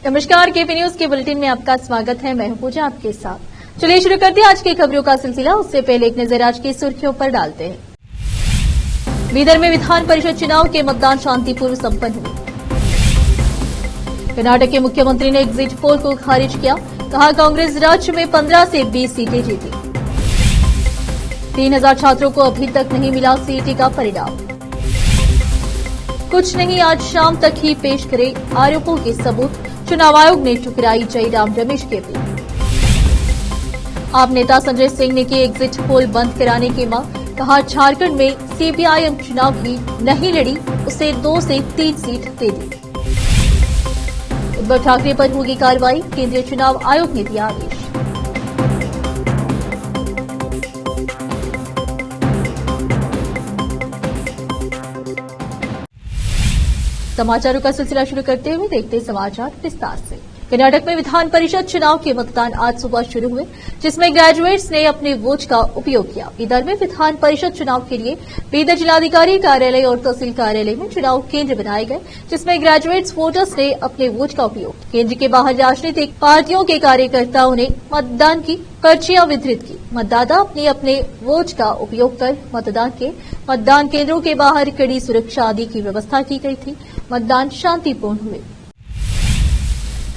नमस्कार, KP news के bulletin में आपका स्वागत है। मैं हूं पूजा आपके साथ। चलिए शुरू करते हैं आज की खबरों का सिलसिला। उससे पहले एक नजर आज की सुर्खियों पर डालते हैं। बीदर में विधान परिषद चुनाव के मतदान शांतिपूर्व संपन्न हुए। कर्नाटक के मुख्यमंत्री ने एग्जिट पोल को खारिज किया। कहा, कांग्रेस राज्य में 15 से 20 सीटें जीती। 3000 छात्रों को अभी तक नहीं मिला सीईटी का परिणाम। कुछ नहीं, आज शाम तक ही पेश करे आरोपों के सबूत। चुनाव आयोग ने ठुकराई जयराम रमेश की अपील। आप नेता संजय सिंह ने की एग्जिट पोल बंद कराने की मांग। कहा, झारखंड में सीपीआईएम चुनाव ही नहीं लड़ी, उसे 2 से 3 सीट दे दी। उद्धव ठाकरे पर होगी कार्रवाई, केंद्रीय चुनाव आयोग ने दिया आदेश। समाचारों का सिलसिला शुरू करते हुए देखते हैं समाचार विस्तार से। कर्नाटक में विधान परिषद चुनाव के मतदान आज सुबह शुरू हुए, जिसमें ग्रेजुएट्स ने अपने वोट का उपयोग किया। बीदर में विधान परिषद चुनाव के लिए बीदर जिलाधिकारी कार्यालय और तहसील कार्यालय में चुनाव केंद्र बनाए गए, जिसमें ग्रेजुएट्स वोटर्स ने अपने वोट का उपयोग। केंद्र के बाहर राजनीतिक पार्टियों के कार्यकर्ताओं ने मतदान की पर्चियां वितरित की। मतदाता अपने अपने वोट का उपयोग कर मतदान केंद्रों के बाहर कड़ी सुरक्षा आदि की व्यवस्था की गई थी। मतदान शांतिपूर्ण हुए।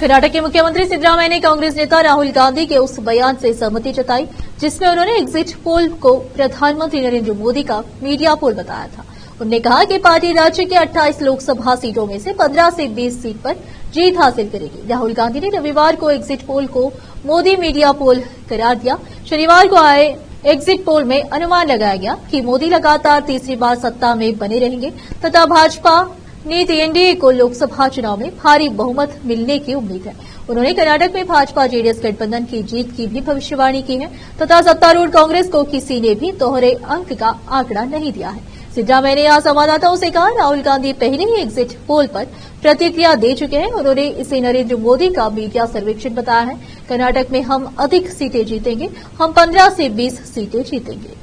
कर्नाटक के मुख्यमंत्री सिद्धरामैया ने कांग्रेस नेता राहुल गांधी के उस बयान से सहमति जताई, जिसमें उन्होंने एग्जिट पोल को प्रधानमंत्री नरेंद्र मोदी का मीडिया पोल बताया था। उन्होंने कहा कि पार्टी राज्य के 28 लोकसभा सीटों में से 15 से 20 सीट पर जीत हासिल करेगी। राहुल गांधी ने रविवार को एग्जिट पोल को मोदी मीडिया पोल करार दिया। शनिवार को आए एग्जिट पोल में अनुमान लगाया गया कि मोदी लगातार तीसरी बार सत्ता में बने रहेंगे तथा भाजपा नीति एनडीए को लोकसभा चुनाव में भारी बहुमत मिलने की उम्मीद है। उन्होंने कर्नाटक में भाजपा जेडीएस गठबंधन की जीत की भी भविष्यवाणी की है तथा सत्तारूढ़ कांग्रेस को किसी ने भी दोहरे अंक का आंकड़ा नहीं दिया है। सिद्धरामैया ने आज संवाददाताओं से कहा, राहुल गांधी पहले ही एग्जिट पोल पर प्रतिक्रिया दे चुके हैं। उन्होंने इसे नरेंद्र मोदी का मीडिया सर्वेक्षण बताया है। कर्नाटक में हम अधिक सीटें जीतेंगे, हम 15 से 20 सीटें जीतेंगे।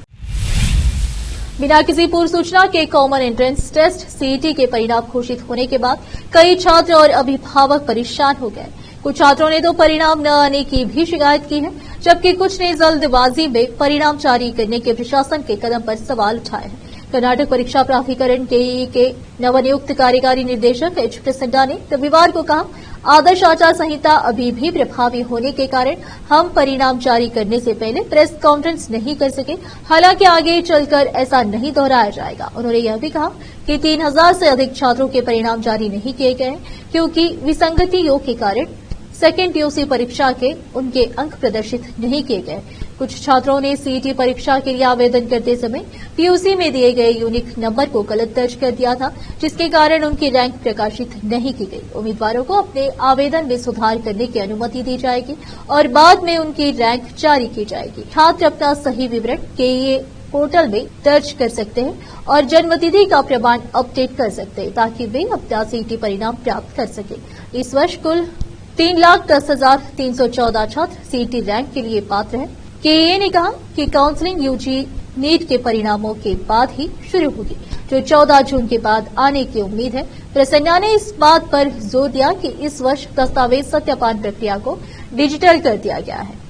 बिना किसी पूर्व सूचना के कॉमन एंट्रेंस टेस्ट सीईटी के परिणाम घोषित होने के बाद कई छात्र और अभिभावक परेशान हो गए। कुछ छात्रों ने तो परिणाम न आने की भी शिकायत की है, जबकि कुछ ने जल्दबाजी में परिणाम जारी करने के प्रशासन के कदम पर सवाल उठाए हैं। कर्नाटक परीक्षा प्राधिकरण जेईई के नवनियुक्त कार्यकारी निदेशक एच प्रसन्ना ने रविवार को कहा, आदर्श आचार संहिता अभी भी प्रभावी होने के कारण हम परिणाम जारी करने से पहले प्रेस कॉन्फ्रेंस नहीं कर सके। हालांकि आगे चलकर ऐसा नहीं दोहराया जाएगा। उन्होंने यह भी कहा कि 3000 से अधिक छात्रों के परिणाम जारी नहीं किए गए, क्योंकि विसंगतियों के कारण सेकेंड पीयूसी परीक्षा के उनके अंक प्रदर्शित नहीं किए गए। कुछ छात्रों ने सीईटी परीक्षा के लिए आवेदन करते समय पीयूसी में दिए गए यूनिक नंबर को गलत दर्ज कर दिया था, जिसके कारण उनकी रैंक प्रकाशित नहीं की गई। उम्मीदवारों को अपने आवेदन में सुधार करने की अनुमति दी जाएगी और बाद में उनकी रैंक जारी की जाएगी। छात्र अपना सही विवरण केईए पोर्टल में दर्ज कर सकते हैं और जन्मतिथि का प्रमाण अपडेट कर सकते हैं, ताकि वे अपना सीईटी परिणाम प्राप्त कर सके। इस वर्ष कुल 3,10,314 छात्र सीईटी रैंक के लिए पात्र हैं। केईए ने कहा कि काउंसलिंग यूजी नीट के परिणामों के बाद ही शुरू होगी, जो 14 जून के बाद आने की उम्मीद है। प्रसन्ना ने इस बात पर जोर दिया कि इस वर्ष दस्तावेज सत्यापन प्रक्रिया को डिजिटल कर दिया गया है।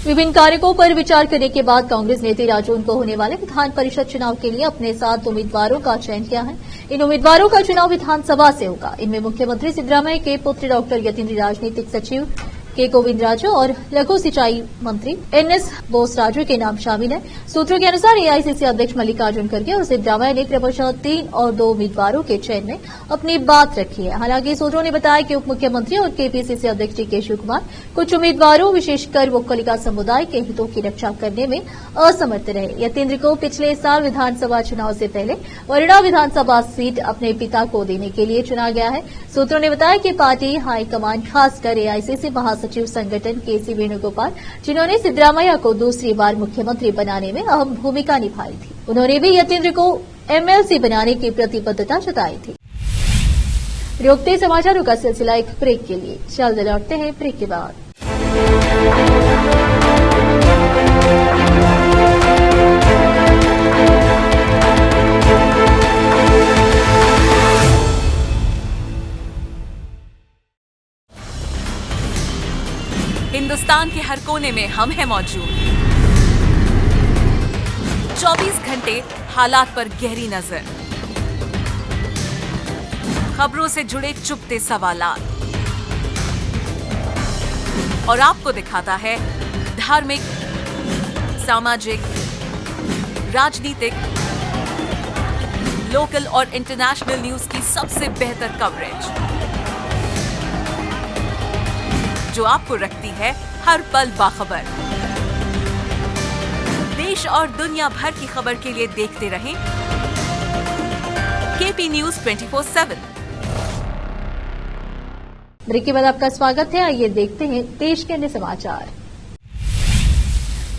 विभिन्न कारकों पर विचार करने के बाद कांग्रेस ने 13 जून को होने वाले विधान परिषद चुनाव के लिए अपने 7 उम्मीदवारों का चयन किया है। इन उम्मीदवारों का चुनाव विधानसभा से होगा। इनमें मुख्यमंत्री सिद्धरामैया के पुत्र डॉक्टर यतीन्द्र राजनीतिक सचिव के गोविंद राजू और लघु सिंचाई मंत्री एनएस बोसराजू के नाम शामिल हैं। सूत्रों के अनुसार एआईसीसी अध्यक्ष मल्लिकार्जुन खड़गे और सिद्धरामैया ने क्रमशः 3 और 2 उम्मीदवारों के चयन में अपनी बात रखी है। हालांकि सूत्रों ने बताया कि उप मुख्यमंत्री और केपीसीसी अध्यक्ष डीके शिवकुमार कुछ उम्मीदवारों, विशेषकर वोक्कलिगा समुदाय के हितों की रक्षा करने में असमर्थ रहे। यतीन्द्र को पिछले साल विधानसभा चुनाव से पहले वरुणा विधानसभा सीट अपने पिता को देने के लिए चुना गया है। सूत्रों ने बताया कि पार्टी हाईकमान, खासकर एआईसीसी महासचिव संगठन केसी वेणुगोपाल, जिन्होंने सिद्धरामैया को दूसरी बार मुख्यमंत्री बनाने में अहम भूमिका निभाई थी, उन्होंने भी यतीन्द्र को एमएलसी बनाने की प्रतिबद्धता जताई थी। रोकते समाचारों का सिलसिला एक ब्रेक के लिए, जल्द लौटते हैं ब्रेक के बाद। हिंदुस्तान के हर कोने में हम हैं मौजूद। 24 घंटे हालात पर गहरी नजर, खबरों से जुड़े चुपते सवालात और आपको दिखाता है धार्मिक, सामाजिक, राजनीतिक, लोकल और इंटरनेशनल न्यूज की सबसे बेहतर कवरेज, जो आपको रखती है हर पल बाखबर। देश और दुनिया भर की खबर के लिए देखते रहें केपी न्यूज 24/7। ब्रेक के बाद आपका स्वागत है। आइए देखते हैं देश के अन्य समाचार।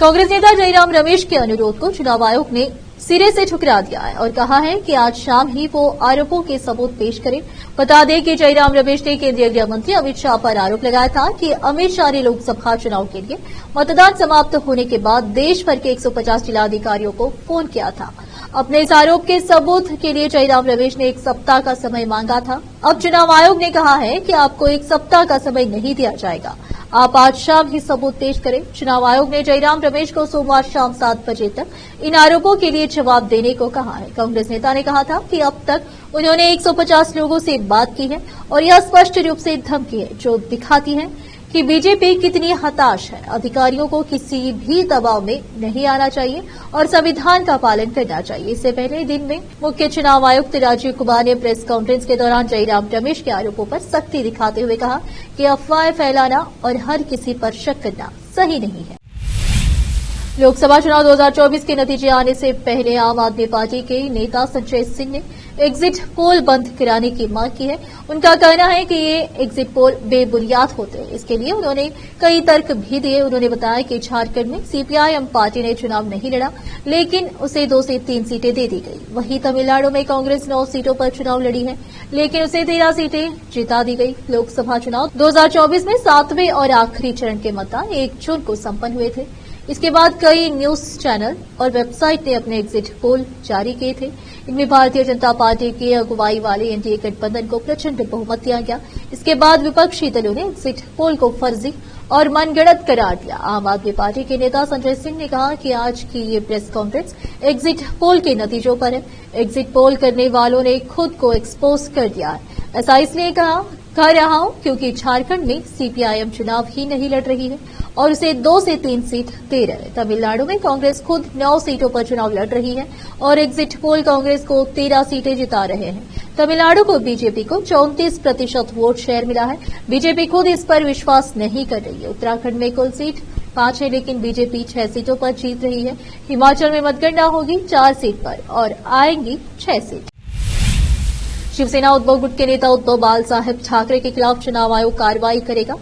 कांग्रेस नेता जयराम रमेश के अनुरोध को चुनाव आयोग ने सिरे से ठुकरा दिया है और कहा है कि आज शाम ही वो आरोपों के सबूत पेश करें। बता दें कि जयराम रमेश ने केंद्रीय गृह मंत्री अमित शाह पर आरोप लगाया था कि अमित शाह ने लोकसभा चुनाव के लिए मतदान समाप्त होने के बाद देश भर के 150 जिलाधिकारियों को फोन किया था। अपने इस आरोप के सबूत के लिए जयराम रमेश ने 1 सप्ताह का समय मांगा था। अब चुनाव आयोग ने कहा है कि आपको 1 सप्ताह का समय नहीं दिया जाएगा, आप आज शाम ही सबूत पेश करें। चुनाव आयोग ने जयराम रमेश को सोमवार शाम 7 बजे तक इन आरोपों के लिए जवाब देने को कहा है। कांग्रेस नेता ने कहा था कि अब तक उन्होंने 150 लोगों से बात की है और यह स्पष्ट रूप से धमकी है जो दिखाती है कि बीजेपी कितनी हताश है। अधिकारियों को किसी भी दबाव में नहीं आना चाहिए और संविधान का पालन करना चाहिए। इससे पहले दिन में मुख्य चुनाव आयुक्त राजीव कुमार ने प्रेस कॉन्फ्रेंस के दौरान जयराम रमेश के आरोपों पर सख्ती दिखाते हुए कहा कि अफवाहें फैलाना और हर किसी पर शक करना सही नहीं है। लोकसभा चुनाव 2024 के नतीजे आने से पहले आम आदमी पार्टी के नेता संजय सिंह ने एग्जिट पोल बंद कराने की मांग की है। उनका कहना है कि ये एग्जिट पोल बेबुनियाद होते हैं। इसके लिए उन्होंने कई तर्क भी दिए। उन्होंने बताया कि झारखंड में सीपीआईएम पार्टी ने चुनाव नहीं लड़ा, लेकिन उसे 2 से 3 सीटें दे दी गई। वहीं तमिलनाडु में कांग्रेस 9 सीटों पर चुनाव लड़ी है, लेकिन उसे 13 सीटें जिता दी गई। लोकसभा चुनाव 2024 में 7वें और आखिरी चरण के मतदान 1 जून को संपन्न हुए थे। इसके बाद कई न्यूज चैनल और वेबसाइट ने अपने एग्जिट पोल जारी किए थे। इनमें भारतीय जनता पार्टी की अगुवाई वाले एनडीए गठबंधन को प्रचंड बहुमत दिया गया। इसके बाद विपक्षी दलों ने एग्जिट पोल को फर्जी और मनगढ़ंत करार दिया। आम आदमी पार्टी के नेता संजय सिंह ने कहा कि आज की ये प्रेस कॉन्फ्रेंस एग्जिट पोल के नतीजों पर है। एग्जिट पोल करने वालों ने खुद को एक्सपोज कर दिया है। ऐसा इसलिए कह रहा हूं क्योंकि झारखंड में सीपीआईएम चुनाव ही नहीं लड़ रही है और उसे 2 से 3 सीट दे रहे हैं। तमिलनाडु में कांग्रेस खुद 9 सीटों पर चुनाव लड़ रही है और एग्जिट पोल कांग्रेस को 13 सीटें जिता रहे हैं। तमिलनाडु को बीजेपी को 34% वोट शेयर मिला है। बीजेपी खुद इस पर विश्वास नहीं कर रही है। उत्तराखंड में कुल सीट 5 है, लेकिन बीजेपी 6 सीटों पर जीत रही है। हिमाचल में मतगणना होगी 4 सीट पर और आएंगी 6 सीट। शिवसेना उद्धव गुट के नेता उद्धव बाल साहेब ठाकरे के खिलाफ चुनाव आयोग कार्रवाई करेगा।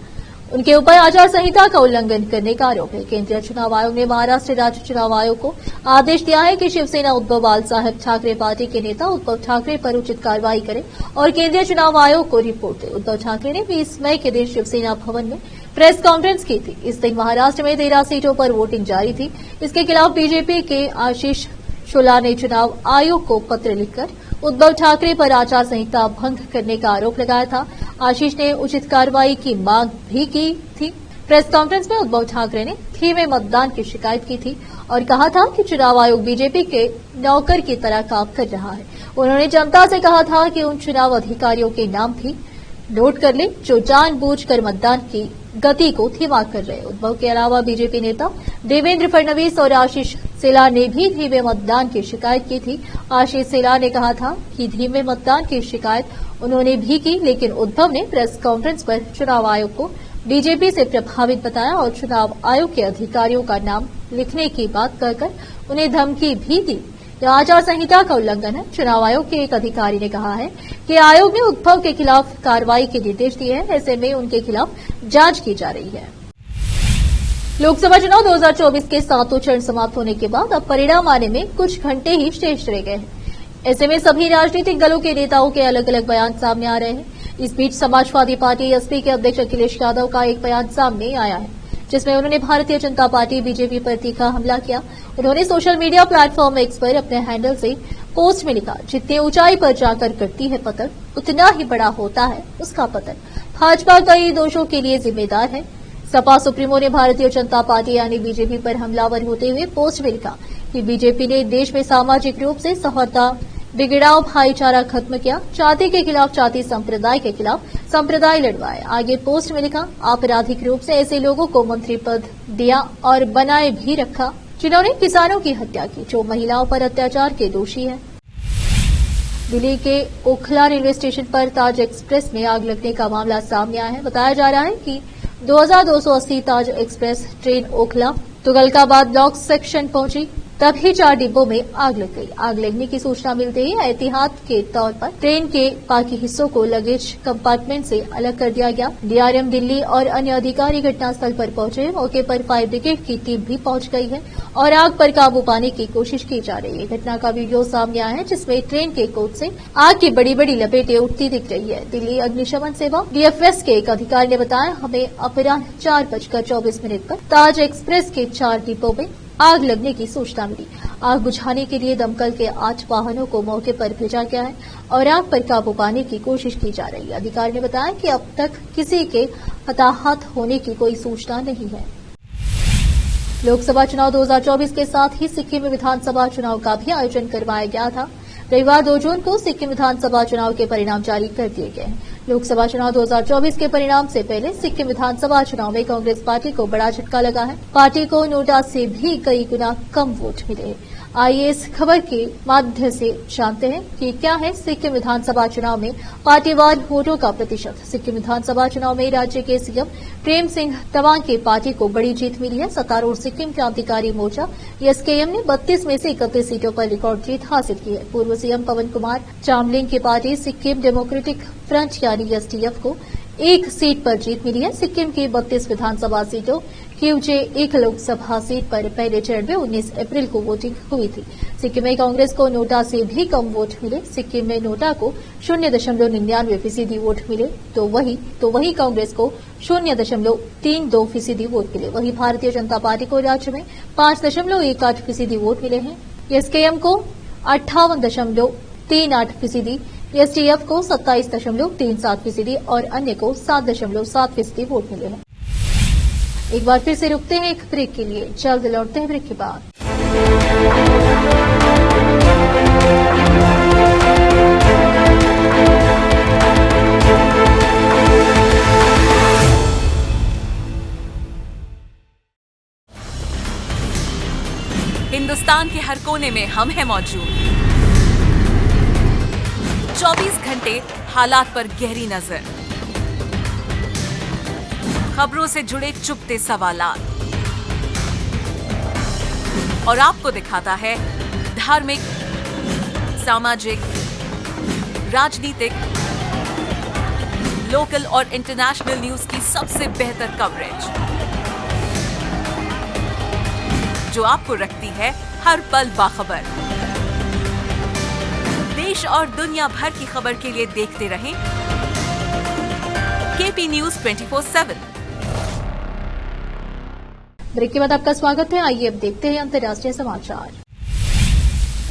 उनके ऊपर आचार संहिता का उल्लंघन करने का आरोप है। केंद्रीय चुनाव आयोग ने महाराष्ट्र राज्य चुनाव आयोग को आदेश दिया है कि शिवसेना उद्धव बाल साहेब ठाकरे पार्टी के नेता उद्धव ठाकरे पर उचित कार्रवाई करे और केंद्रीय चुनाव आयोग को रिपोर्ट दे। उद्धव ठाकरे ने 20 मई के दिन शिवसेना भवन में प्रेस कॉन्फ्रेंस की थी। इस दिन महाराष्ट्र में 13 सीटों पर वोटिंग जारी थी। इसके खिलाफ बीजेपी के आशीष शुक्ला ने चुनाव आयोग को पत्र लिखकर उद्धव ठाकरे पर आचार संहिता भंग करने का आरोप लगाया था। आशीष ने उचित कार्रवाई की मांग भी की थी। प्रेस कॉन्फ्रेंस में उद्धव ठाकरे ने धीमे मतदान की शिकायत की थी और कहा था कि चुनाव आयोग बीजेपी के नौकर की तरह काम कर रहा है। उन्होंने जनता से कहा था कि उन चुनाव अधिकारियों के नाम भी नोट कर ले जो जानबूझकर मतदान की गति को धीमा कर रहे। उद्धव के अलावा बीजेपी नेता देवेंद्र फडणवीस और आशीष शेलार ने भी धीमे मतदान की शिकायत की थी। आशीष शेलार ने कहा था कि धीमे मतदान की शिकायत उन्होंने भी की, लेकिन उद्धव ने प्रेस कॉन्फ्रेंस पर चुनाव आयोग को बीजेपी से प्रभावित बताया और चुनाव आयोग के अधिकारियों का नाम लिखने की बात कहकर उन्हें धमकी भी दी। यह आचार संहिता का उल्लंघन है। चुनाव आयोग के एक अधिकारी ने कहा है कि आयोग ने उद्धव के खिलाफ कार्रवाई के निर्देश दिए हैं। ऐसे में उनके खिलाफ जांच की जा रही है। लोकसभा चुनाव 2024 के 7वां चरण समाप्त होने के बाद अब परिणाम आने में कुछ घंटे ही शेष रह गए हैं। ऐसे में सभी राजनीतिक दलों के नेताओं के अलग अलग बयान सामने आ रहे हैं। इस बीच समाजवादी पार्टी एसपी के अध्यक्ष अखिलेश यादव का एक बयान सामने आया है, जिसमें उन्होंने भारतीय जनता पार्टी बीजेपी पर तीखा हमला किया। उन्होंने सोशल मीडिया प्लेटफॉर्म एक्स पर अपने हैंडल से पोस्ट में लिखा, जितनी ऊंचाई पर जाकर करती है पतन, उतना ही बड़ा होता है उसका पतन। भाजपा कई दोषों के लिए जिम्मेदार है। सपा सुप्रीमो ने भारतीय जनता पार्टी यानी बीजेपी पर हमलावर होते हुए पोस्ट में लिखा कि बीजेपी ने देश में सामाजिक रूप से सौहार्द बिगड़ाव भाईचारा खत्म किया, जाति के खिलाफ जाति, संप्रदाय के खिलाफ संप्रदाय लड़वाए। आगे पोस्ट में लिखा, आपराधिक रूप से ऐसे लोगों को मंत्री पद दिया और बनाए भी रखा जिन्होंने किसानों की हत्या की, जो महिलाओं पर अत्याचार के दोषी है। दिल्ली के ओखला रेलवे स्टेशन पर ताज एक्सप्रेस में आग लगने का मामला सामने आया है। बताया जा रहा है कि 2280 Taj express train Okhla Tughlakabad block section पहुंची, तभी 4 डिब्बों में आग लग गई। आग लगने की सूचना मिलते ही एहतियात के तौर पर ट्रेन के बाकी हिस्सों को लगेज कंपार्टमेंट से अलग कर दिया गया। डीआरएम दिल्ली और अन्य अधिकारी घटनास्थल पर पहुंचे। मौके पर फायर ब्रिगेड की टीम भी पहुंच गई है और आग पर काबू पाने की कोशिश की जा रही है। घटना का वीडियो सामने आया है जिसमें ट्रेन के कोच से आग की बड़ी बड़ी लपेटें उठती दिख रही है। दिल्ली अग्निशमन सेवा डीएफएस के एक अधिकारी ने बताया, हमें अपराह्न 4:24 पर ताज एक्सप्रेस के 4 डिब्बों में आग लगने की सूचना मिली। आग बुझाने के लिए दमकल के 8 वाहनों को मौके पर भेजा गया है और आग पर काबू पाने की कोशिश की जा रही है। अधिकारी ने बताया कि अब तक किसी के हताहत होने की कोई सूचना नहीं है। लोकसभा चुनाव 2024 के साथ ही सिक्किम में विधानसभा चुनाव का भी आयोजन करवाया गया था। रविवार 2 जून को सिक्किम विधानसभा चुनाव के परिणाम जारी कर दिए गए हैं। लोकसभा चुनाव 2024 के परिणाम से पहले सिक्किम विधानसभा चुनाव में कांग्रेस पार्टी को बड़ा झटका लगा है। पार्टी को नोटा से भी कई गुना कम वोट मिले हैं। आइए इस खबर के माध्यम से जानते हैं कि क्या है सिक्किम विधानसभा चुनाव में पार्टीवार वोटों का प्रतिशत। सिक्किम विधानसभा चुनाव में राज्य के सीएम प्रेम सिंह तवांग की पार्टी को बड़ी जीत मिली है। सत्तारूढ़ सिक्किम क्रांतिकारी मोर्चा एसकेएम ने 32 में से 31 सीटों पर रिकॉर्ड जीत हासिल की है। पूर्व सीएम पवन कुमार चामलिंग की पार्टी सिक्किम डेमोक्रेटिक फ्रंट यानी एसडीएफ को 1 सीट पर जीत मिली है। सिक्किम की 32 विधानसभा सीटों क्यूजे 1 लोकसभा सीट पर पहले चरण में 19 अप्रैल को वोटिंग हुई थी। सिक्किम में कांग्रेस को नोटा से भी कम वोट मिले। सिक्किम में नोटा को 0.99% वोट मिले तो वही कांग्रेस को 0.32% वोट मिले। वहीं भारतीय जनता पार्टी को राज्य में 5.18% वोट मिले हैं। एसकेएम को 58.38%, एसडीएफ को 27.37% और अन्य को 7.7% वोट मिले हैं। एक बार फिर से रुकते हैं एक ब्रेक के लिए, जल्द लौटते हैं ब्रेक के बाद। हिंदुस्तान के हर कोने में हम हैं मौजूद। 24 घंटे हालात पर गहरी नजर, खबरों से जुड़े चुपते सवालात और आपको दिखाता है धार्मिक, सामाजिक, राजनीतिक, लोकल और इंटरनेशनल न्यूज की सबसे बेहतर कवरेज जो आपको रखती है हर पल बाखबर। देश और दुनिया भर की खबर के लिए देखते रहें केपी न्यूज 24/7। ब्रेक के बाद आपका स्वागत है। आइए अब देखते हैं अंतर्राष्ट्रीय समाचार।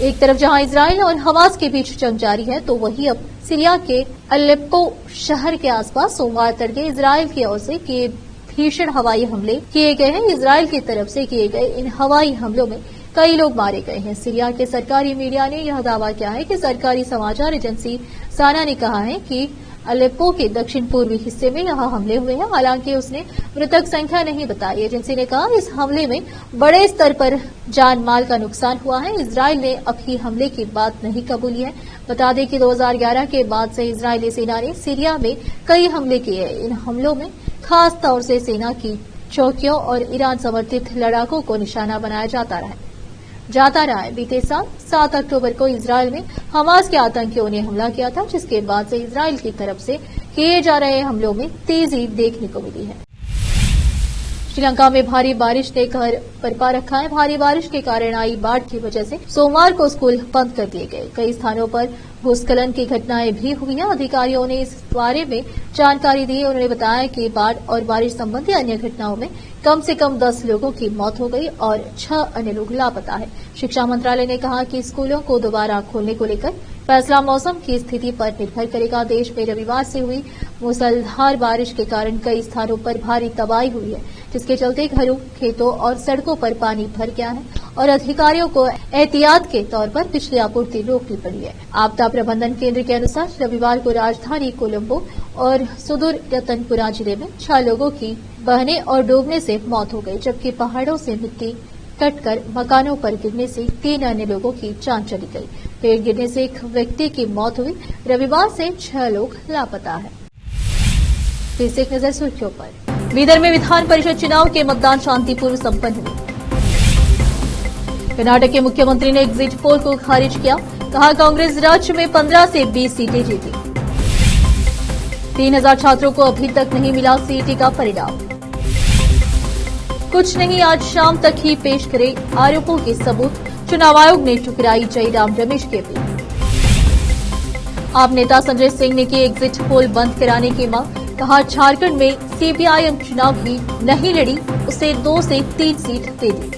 एक तरफ जहां इजराइल और हमास के बीच जंग जारी है तो वहीं अब सीरिया के अलेप्पो शहर के आसपास सोमवार तड़के इजराइल की ओर से किए भीषण हवाई हमले किए गए हैं। इजराइल की तरफ से किए गए इन हवाई हमलों में कई लोग मारे गए हैं। सीरिया के सरकारी मीडिया ने यह दावा किया है कि सरकारी समाचार एजेंसी साना ने कहा है कि अलेप्पो के दक्षिण पूर्वी हिस्से में यहां हमले हुए हैं। हालांकि उसने मृतक संख्या नहीं बताई। एजेंसी ने कहा इस हमले में बड़े स्तर पर जान माल का नुकसान हुआ है। इजराइल ने अभी हमले की बात नहीं कबूली है। बता दें कि 2011 के बाद से इजरायली सेना ने सीरिया में कई हमले किए हैं। इन हमलों में खास तौर से सेना की चौकियों और ईरान समर्थित लड़ाकों को निशाना बनाया जाता रहा है। बीते साल 7 अक्टूबर को इजरायल में हमास के आतंकियों ने हमला किया था, जिसके बाद से इजरायल की तरफ से किए जा रहे हमलों में तेजी देखने को मिली है। श्रीलंका में भारी बारिश ने कहर बरपा रखा है। भारी बारिश के कारण आई बाढ़ की वजह से सोमवार को स्कूल बंद कर दिए गए। कई स्थानों पर भूस्खलन की घटनाएं भी हुई हैं। अधिकारियों ने इस बारे में जानकारी दी। उन्होंने बताया कि बाढ़ और बारिश संबंधी अन्य घटनाओं में कम से कम 10 लोगों की मौत हो गई और 6 अन्य लोग लापता है। शिक्षा मंत्रालय ने कहा कि स्कूलों को दोबारा खोलने को लेकर फैसला मौसम की स्थिति पर निर्भर करेगा। देश में रविवार से हुई मूसलाधार बारिश के कारण कई स्थानों पर भारी तबाही हुई है, जिसके चलते घरों, खेतों और सड़कों पर पानी भर गया है और अधिकारियों को एहतियात के तौर पर बिजली आपूर्ति रोकनी पड़ी है। आपदा प्रबंधन केंद्र के अनुसार रविवार को राजधानी कोलंबो और सुदूर रतनपुरा जिले में 6 लोगों की बहने और डूबने से मौत हो गई, जबकि पहाड़ों से मिट्टी कटकर मकानों पर गिरने से 3 अन्य लोगों की जान चली गई। पेड़ गिरने से एक व्यक्ति की मौत हुई। रविवार से 6 लोग लापता है। फिर से एक नजर सुर्खियों पर। बीदर में विधान परिषद चुनाव के मतदान शांतिपूर्व संपन्न हुए। कर्नाटक के मुख्यमंत्री ने एग्जिट पोल को खारिज किया। कहा, कांग्रेस राज्य में 15 से 20 सीटें जीती। 3000 छात्रों को अभी तक नहीं मिला सीईटी का परिणाम। कुछ नहीं, आज शाम तक ही पेश करे आरोपों के सबूत। चुनाव आयोग ने ठुकराई जयराम रमेश की अपील। आप नेता संजय सिंह ने की एग्जिट पोल बंद कराने की मांग। कहा, झारखंड में सीपीआईएम चुनाव ही नहीं लड़ी, उसे 2 से 3 सीट दे दी।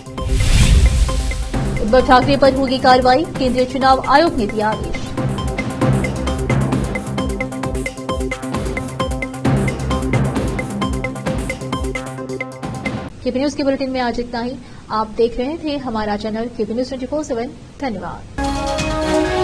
उद्धव ठाकरे पर होगी कार्रवाई, केंद्रीय चुनाव आयोग ने दिया आदेश। केपी न्यूज के बुलेटिन में आज इतना ही। आप देख रहे थे हमारा चैनल केपी न्यूज 24/7। धन्यवाद।